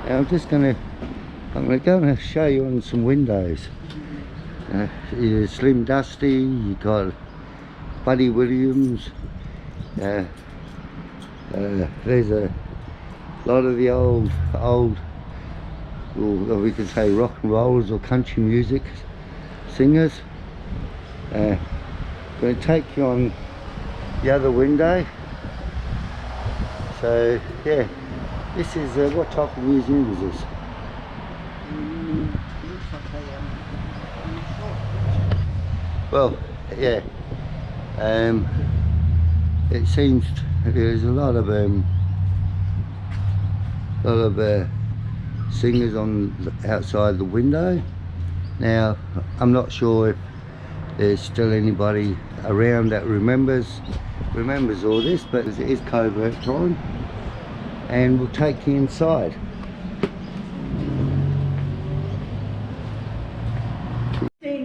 Now I'm gonna show you on some windows. Slim Dusty, you got Buddy Williams. There's a lot of the old, or we could say rock and rollers or country music singers. I'm going to take you on the other window. So yeah, this is what type of museum is this? Looks like a Well, yeah. It seems there's a lot of singers on outside the window. Now, I'm not sure if there's still anybody around that remembers all this, but it is covert time, and we'll take you inside.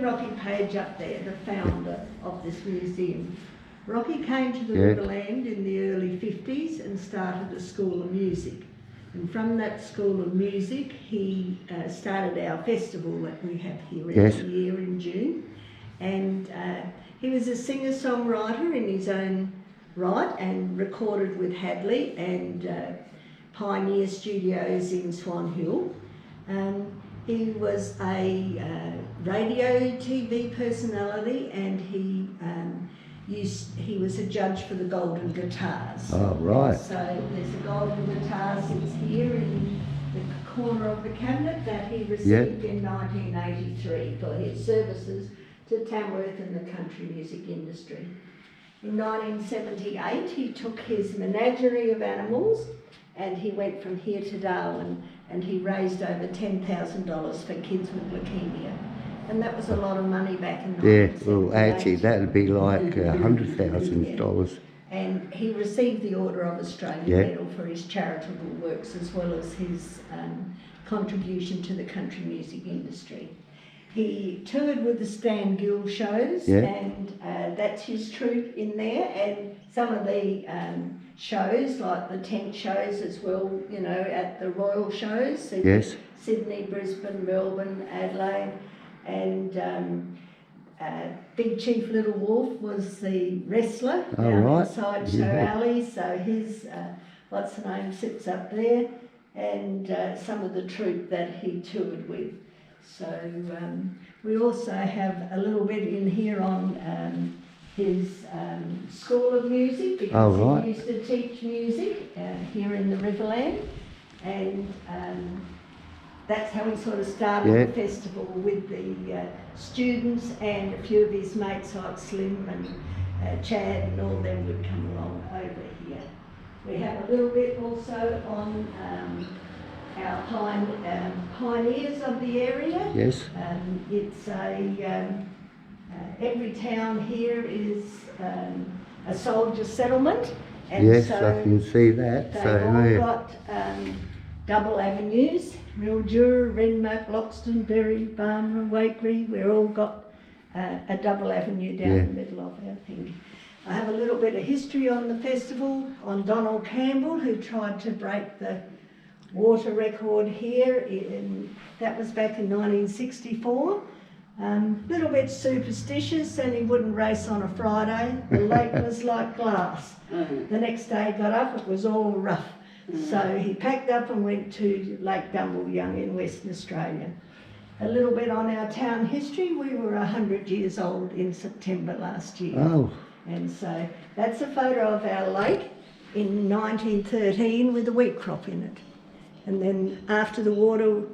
Rocky Page up there, the founder of this museum. Rocky came to the Riverland in the early 50s and started a school of music. And from that school of music, he started our festival that we have here every year in June. And he was a singer-songwriter in his own right and recorded with Hadley and Pioneer Studios in Swan Hill. He was a radio TV personality, and he was a judge for the Golden Guitars. Oh, right. So there's a Golden Guitar sits here in the corner of the cabinet that he received in 1983 for his services to Tamworth and the country music industry. In 1978 he took his menagerie of animals and he went from here to Darwin, and he raised over $10,000 for kids with leukemia. And that was a lot of money back in 1978. Well, actually, that would be like $100,000. And he received the Order of Australia Medal for his charitable works, as well as his contribution to the country music industry. He toured with the Stan Gill shows, and that's his troupe in there, and some of the shows, like the tent shows as well, you know, at the royal shows, Sydney, Brisbane, Melbourne, Adelaide, and Big Chief Little Wolf was the wrestler down inside Show Alley, so his, what's the name, sits up there, and some of the troupe that he toured with. So we also have a little bit in here on his School of Music, because he used to teach music here in the Riverland, and that's how he sort of started the festival with the students, and a few of his mates like Slim and Chad and all them would come along over here. We have a little bit also on our pioneers of the area. Yes. It's every town here is a soldier settlement. And yes, I can see that. They've all got double avenues: Mildura, Renmark, Loxton, Berry, Barmera, Wakery. We've all got a double avenue down the middle of our thing. I have a little bit of history on the festival, on Donald Campbell, who tried to break the water record here. That was back in 1964. Little bit superstitious, and he wouldn't race on a Friday. The lake was like glass. The next day he got up, it was all rough. So he packed up and went to Lake Young in Western Australia. A little bit on our town history: we were 100 years old in September last year. Oh. And so that's a photo of our lake in 1913 with a wheat crop in it. And then after the water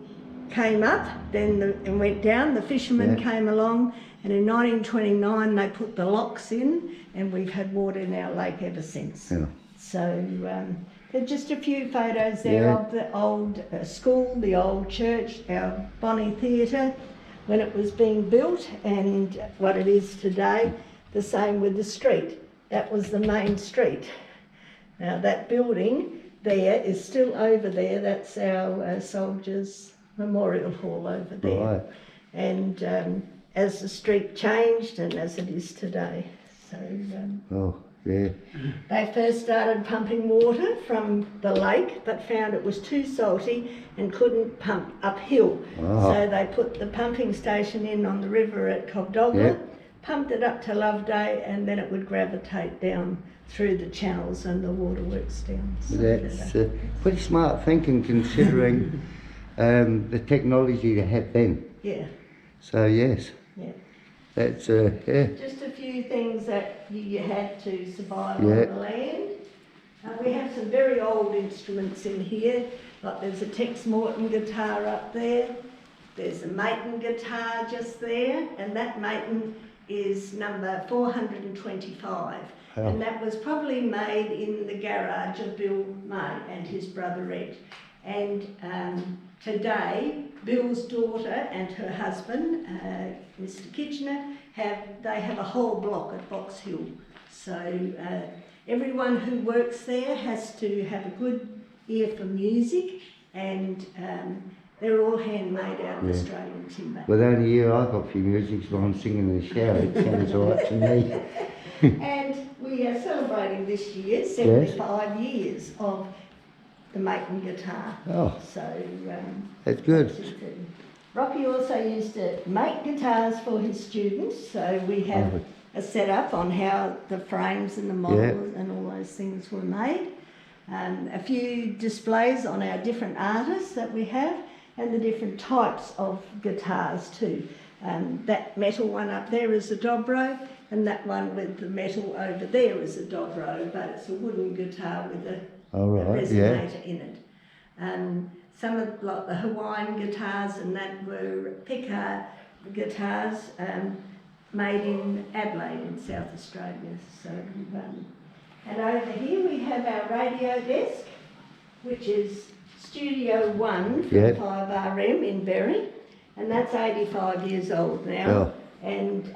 came up and went down, the fishermen came along, and in 1929 they put the locks in, and we've had water in our lake ever since. So there's just a few photos there of the old school, the old church, our Bonnie Theatre when it was being built, and what it is today. The same with the street. That was the main street. Now that building there is still over there. That's our Soldiers Memorial Hall over there. Right. And as the street changed and as it is today. So. Oh, Yeah. They first started pumping water from the lake, but found it was too salty and couldn't pump uphill. Oh. So they put the pumping station in on the river at Cogdogla, pumped it up to Loveday, and then it would gravitate down through the channels and the waterworks down. So That's pretty smart thinking, considering the technology they had then. yeah. So yes. Yeah. That's yeah. Just a few things that you had to survive Yeah. on the land. We have some very old instruments in here, like there's a Tex Morton guitar up there, there's a Maton guitar just there, and that Maton is number 425. Oh. And that was probably made in the garage of Bill May and his brother Ed. And today, Bill's daughter and her husband, Mr. Kitchener, have a whole block at Box Hill. So everyone who works there has to have a good ear for music, and they're all handmade out of Australian timber. Well, the only year I got for music is when I'm singing in the shower. It sounds all right to me. And we are celebrating this year 75 years of the Maton guitar. Oh. So That's good. Rocky also used to make guitars for his students, so we have a setup on how the frames and the models and all those things were made. A few displays on our different artists that we have, and the different types of guitars too. That metal one up there is a dobro, and that one with the metal over there is a dobro, but it's a wooden guitar with a resonator in it. Some of like the Hawaiian guitars and that were picker guitars made in Adelaide in South Australia. So, and over here we have our radio desk, which is Studio 1 from 5RM in Berry, and that's 85 years old now. And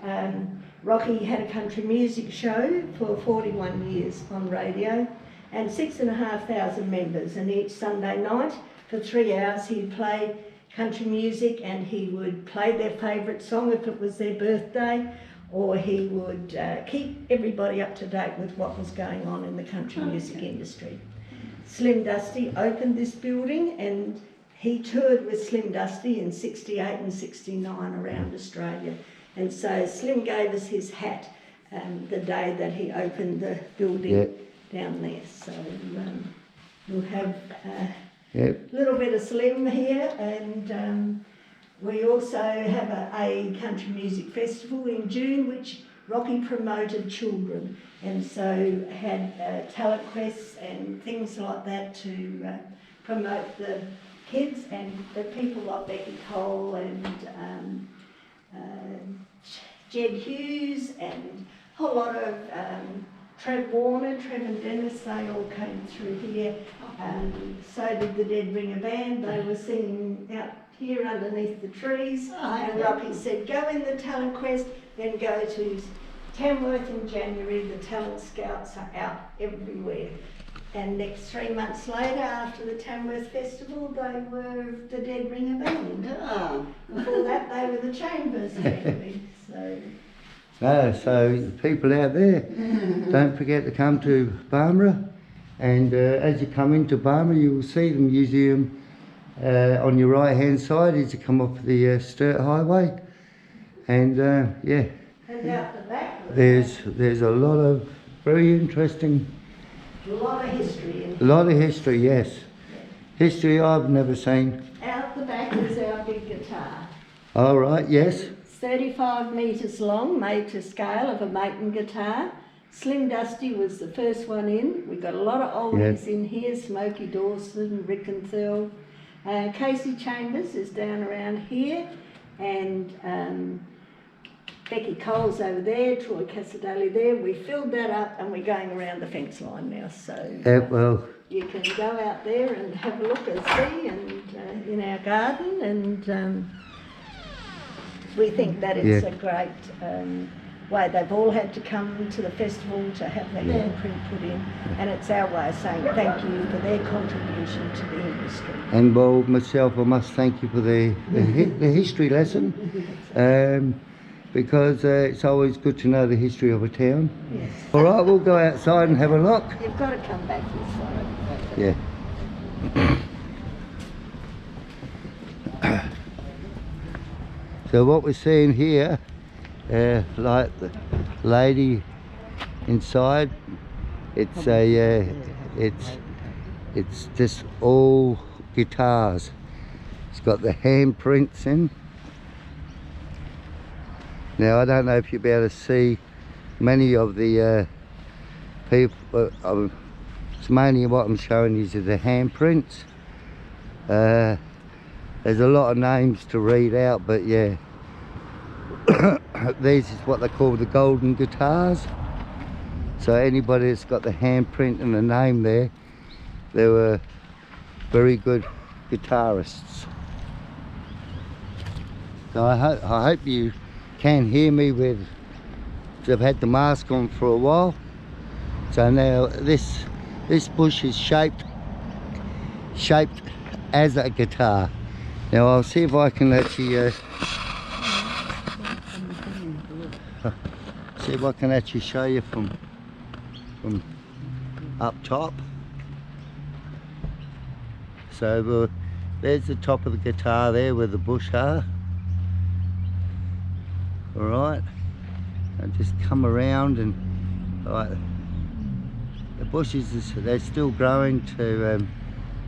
Rocky had a country music show for 41 years on radio, and 6,500 members, and each Sunday night for 3 hours he'd play country music, and he would play their favourite song if it was their birthday, or he would keep everybody up to date with what was going on in the country music industry. Slim Dusty opened this building, and he toured with Slim Dusty in 68 and 69 around Australia. And so Slim gave us his hat the day that he opened the building down there. So we'll have a little bit of Slim here, and we also have a country music festival in June, which Rocky promoted children, and so had talent quests and things like that to promote the kids, and the people like Becky Cole and Jed Hughes and a whole lot of Trev Warner, Trev and Dennis, they all came through here. So did the Dead Ringer Band. They were singing out here underneath the trees. And Rocky said, go in the talent quest, then go to Tamworth in January. The talent scouts are out everywhere. And next 3 months later, after the Tamworth Festival, they were the Dead Ringer Band. Before that, they were the Chambers, actually. So the people out there, don't forget to come to Barmera, and as you come into Barmera, you will see the museum on your right hand side as you come off the Sturt Highway, and And out the back, there's a lot of very interesting. A lot of history in here. A lot of history, yes. History I've never seen. Out the back is our big guitar. All right, yes. It's 35 metres long, made to scale of a Maton guitar. Slim Dusty was the first one in. We've got a lot of oldies in here, Smokey Dawson, Rick and Thurl. Casey Chambers is down around here, and Becky Cole's over there, Troy Casadali there. We filled that up, and we're going around the fence line now, so you can go out there and have a look and see, and in our garden, and we think that it's a great way. They've all had to come to the festival to have their handprint put in, and it's our way of saying thank you for their contribution to the industry. And well, myself, I must thank you for the history lesson. because it's always good to know the history of a town. Yes. All right, we'll go outside and have a look. You've got to come back this way. Yeah. So what we're seeing here, like the lady inside, it's it's just all guitars. It's got the handprints in. Now I don't know if you'll be able to see many of the people. It's mainly what I'm showing you is the handprints. There's a lot of names to read out, but yeah, these is what they call the golden guitars. So anybody that's got the handprint and the name there, they were very good guitarists. So I hope you can hear me with, because I've had the mask on for a while. So now this bush is shaped as a guitar. Now I'll see if I can actually see if I can actually show you from up top. So there's the top of the guitar there where the bush are. All right, and just come around and like the bushes, they're still growing to.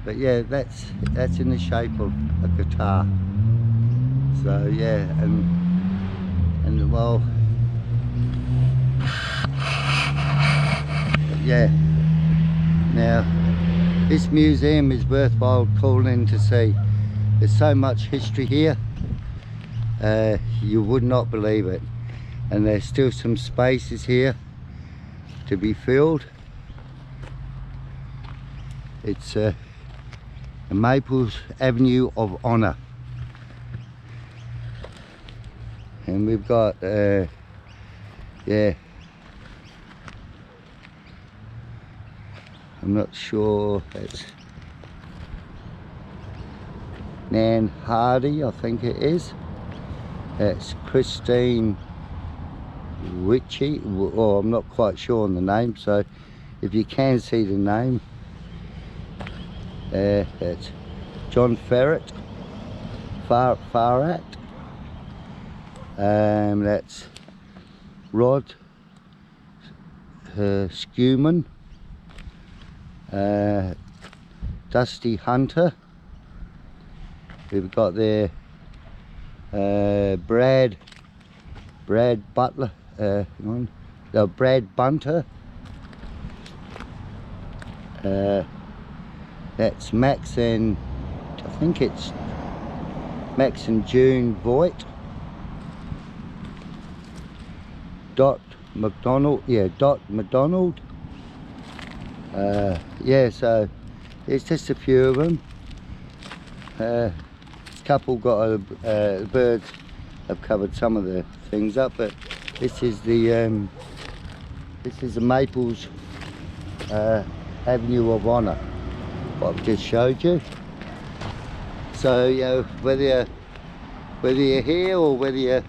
But yeah, that's in the shape of a guitar. So yeah, and well, yeah. Now this museum is worthwhile calling in to see. There's so much history here, you would not believe it. And there's still some spaces here to be filled. It's the Maples Avenue of Honour, and we've got yeah, I'm not sure, it's Nan Hardy, I think it is. It's Christine Witchy, or I'm not quite sure on the name, so if you can see the name, it's John Farrat, that's Rod Scuman, Dusty Hunter. We've got there Brad Butler, no, Brad Bunter. That's Max and I think it's Max and June Voigt. Dot McDonald, yeah, Dot McDonald. Yeah, so it's just a few of them. This couple got the birds have covered some of the things up, but this is the Maples Avenue of Honour, what I've just showed you. So you know, whether you're here or whether you're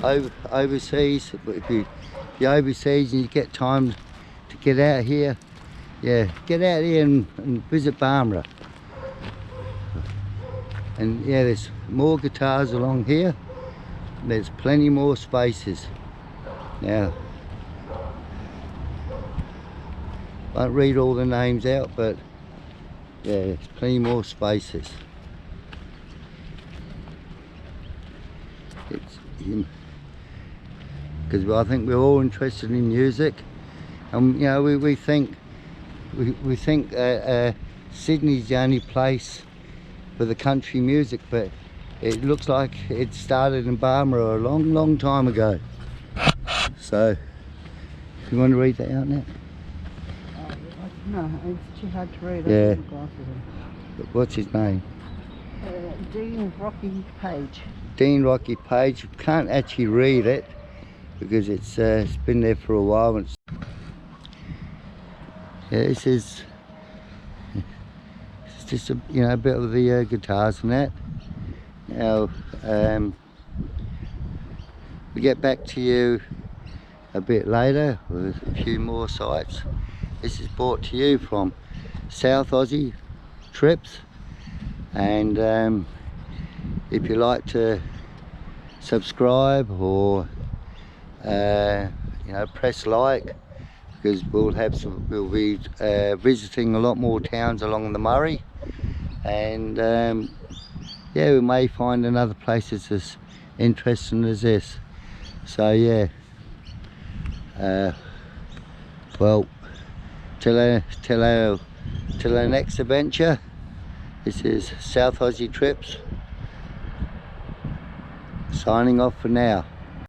overseas, if you're overseas and you get time to get out here, yeah, get out here and visit Barmera. And yeah, there's more guitars along here. There's plenty more spaces. Now, I won't read all the names out, but yeah, there's plenty more spaces. It's because I think we're all interested in music, and you know, we think Sydney's the only place for the country music, but it looks like it started in Barmera a long time ago. So if you want to read that out now. No, it's too hard to read. Yeah. What's his name? Dean Rocky Page. Dean Rocky Page. Can't actually read it because it's been there for a while. And yeah, this is it's just a, you know, a bit of the guitars and that. Now we'll get back to you a bit later with a few more sites. This is brought to you from South Aussie Trips, and if you like to subscribe or you know, press like, because we'll be visiting a lot more towns along the Murray, and yeah, we may find another place that's as interesting as this. So yeah, well, till our next adventure. This is South Aussie Trips signing off for now.